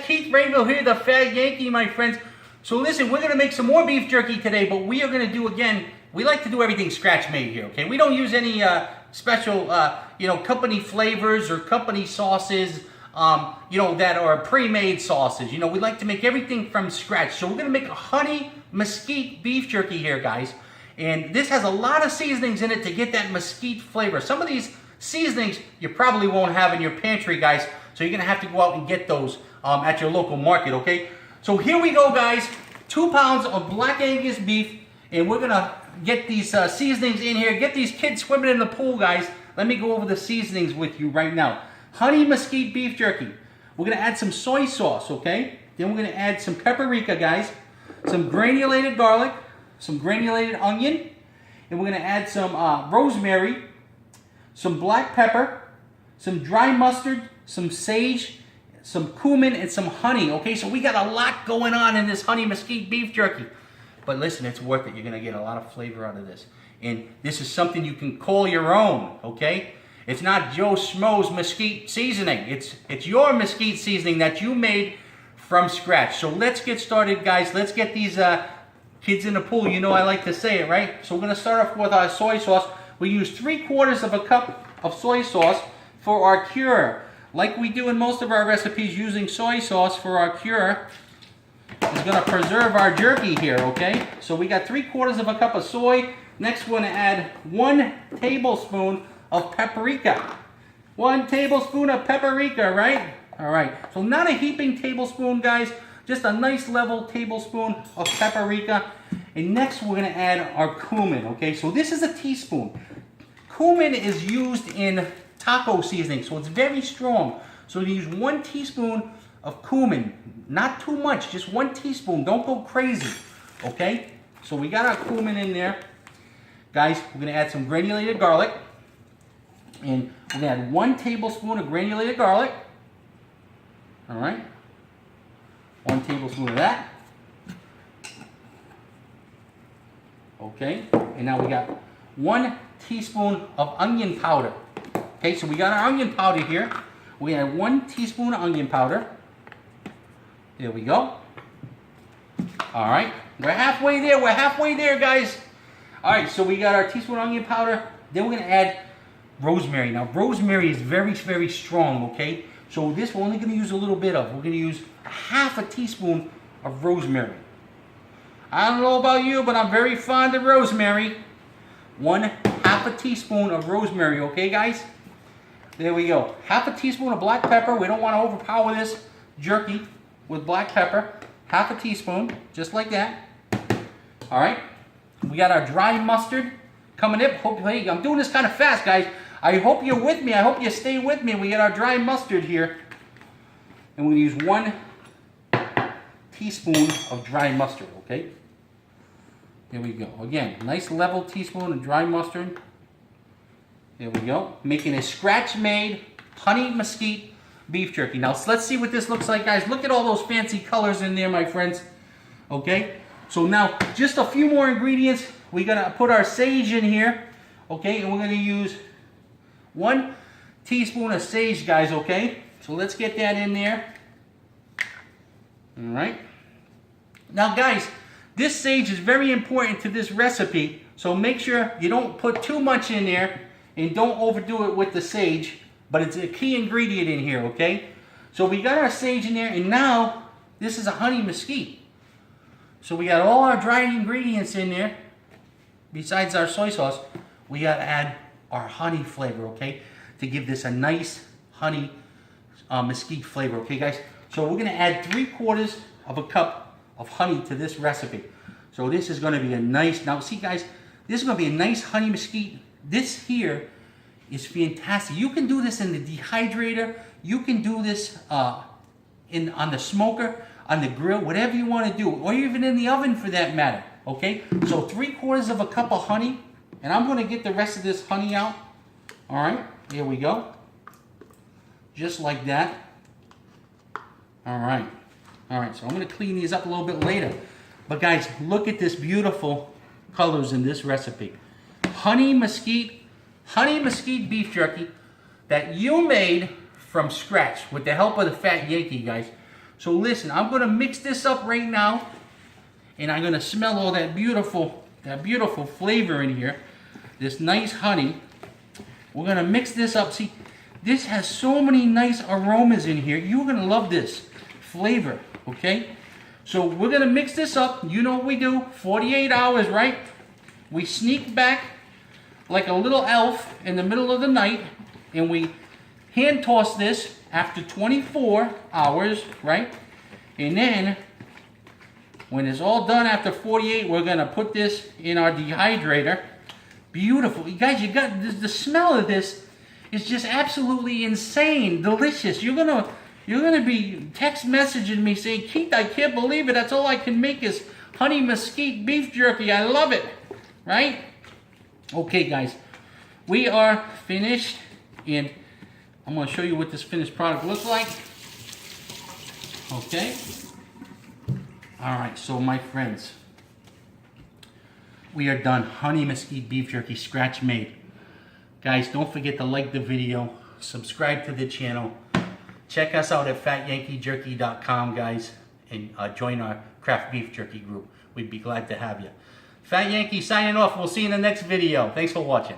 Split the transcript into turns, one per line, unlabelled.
Keith Rainville here, the Fat Yankee, my friends. So listen, we're going to make some more beef jerky today, but we are going to do, again, we like to do everything scratch made here, okay? We don't use any special, company flavors or company sauces, that are pre-made sauces. We like to make everything from scratch. So we're going to make a honey mesquite beef jerky here, guys. And this has a lot of seasonings in it to get that mesquite flavor. Some of these seasonings you probably won't have in your pantry, guys. So you're going to have to go out and get those at your local market, okay? So here we go, guys. 2 pounds of black Angus beef. And we're going to get these seasonings in here. Get these kids swimming in the pool, guys. Let me go over the seasonings with you right now. Honey mesquite beef jerky. We're going to add some soy sauce, okay? Then we're going to add some paprika, guys. Some granulated garlic. Some granulated onion. And we're going to add some rosemary. Some black pepper. Some dry mustard. Some sage. Some cumin and some honey, okay? So we got a lot going on in this honey mesquite beef jerky. But listen, it's worth it. You're going to get a lot of flavor out of this. And this is something you can call your own, okay? It's not Joe Schmo's mesquite seasoning. It's your mesquite seasoning that you made from scratch. So let's get started, guys. Let's get these kids in the pool. You know I like to say it, right? So we're going to start off with our soy sauce. We use 3/4 of a cup of soy sauce for our cure. Like we do in most of our recipes, using soy sauce for our cure is going to preserve our jerky here, okay? So we got 3/4 of a cup of soy. Next, we're going to add 1 tablespoon of paprika. 1 tablespoon of paprika, right? All right. So not a heaping tablespoon, guys. Just a nice level tablespoon of paprika. And next, we're going to add our cumin, okay? So this is a teaspoon. Cumin is used in taco seasoning, so it's very strong. So you use 1 teaspoon of cumin, not too much, just 1 teaspoon. Don't go crazy, okay? So we got our cumin in there. Guys, we're gonna add some granulated garlic. And we're gonna add 1 tablespoon of granulated garlic. All right, 1 tablespoon of that. Okay, and now we got 1 teaspoon of onion powder. Okay, so we got our onion powder here. We add 1 teaspoon of onion powder. There we go. All right, we're halfway there. We're halfway there, guys. All right, so we got our teaspoon of onion powder. Then we're gonna add rosemary. Now, rosemary is very, very strong, okay? So this we're only gonna use a little bit of. We're gonna use 1/2 teaspoon of rosemary. I don't know about you, but I'm very fond of rosemary. 1/2 teaspoon of rosemary, okay, guys? There we go. 1/2 teaspoon of black pepper. We don't want to overpower this jerky with black pepper. 1/2 teaspoon, just like that. All right. We got our dry mustard coming in. Hey, I'm doing this kind of fast, guys. I hope you're with me. I hope you stay with me. We got our dry mustard here. And we're going to use 1 teaspoon of dry mustard, okay? There we go. Again, nice level teaspoon of dry mustard. There we go. Making a scratch-made honey mesquite beef jerky. Now, let's see what this looks like, guys. Look at all those fancy colors in there, my friends. Okay? So now, just a few more ingredients. We're going to put our sage in here. Okay? And we're going to use 1 teaspoon of sage, guys. Okay? So let's get that in there. All right? Now, guys, this sage is very important to this recipe. So make sure you don't put too much in there. And don't overdo it with the sage, but it's a key ingredient in here, okay? So we got our sage in there, and now this is a honey mesquite. So we got all our dried ingredients in there. Besides our soy sauce, we got to add our honey flavor, okay? To give this a nice honey mesquite flavor, okay, guys? So we're going to add 3/4 of a cup of honey to this recipe. So this is going to be a nice, now see, guys, this is going to be a nice honey mesquite. This here is fantastic. You can do this in the dehydrator. You can do this on the smoker, on the grill, whatever you want to do, or even in the oven for that matter. Okay? So 3/4 of a cup of honey, and I'm going to get the rest of this honey out. All right, here we go. Just like that. All right. All right, so I'm going to clean these up a little bit later. But guys, look at this beautiful colors in this recipe. Honey mesquite beef jerky that you made from scratch with the help of the Fat Yankee, guys. So listen, I'm gonna mix this up right now, and I'm gonna smell all that beautiful flavor in here. This nice honey. We're gonna mix this up. See, this has so many nice aromas in here. You're gonna love this flavor, okay? So we're gonna mix this up. You know what we do, 48 hours, right? We sneak back like a little elf in the middle of the night, and we hand toss this after 24 hours, right? And then, when it's all done after 48, we're gonna put this in our dehydrator. Beautiful. You guys, you got the smell of this is just absolutely insane, delicious. You're gonna be text messaging me saying, Keith, I can't believe it. That's all I can make is honey mesquite beef jerky. I love it, right? Okay, guys, we are finished, and I'm gonna show you what this finished product looks like. Okay. All right, so my friends, we are done. Honey mesquite beef jerky, scratch made. Guys, don't forget to like the video, subscribe to the channel, check us out at fatyankeejerky.com, guys, and join our craft beef jerky group. We'd be glad to have you. Fat Yankee signing off. We'll see you in the next video. Thanks for watching.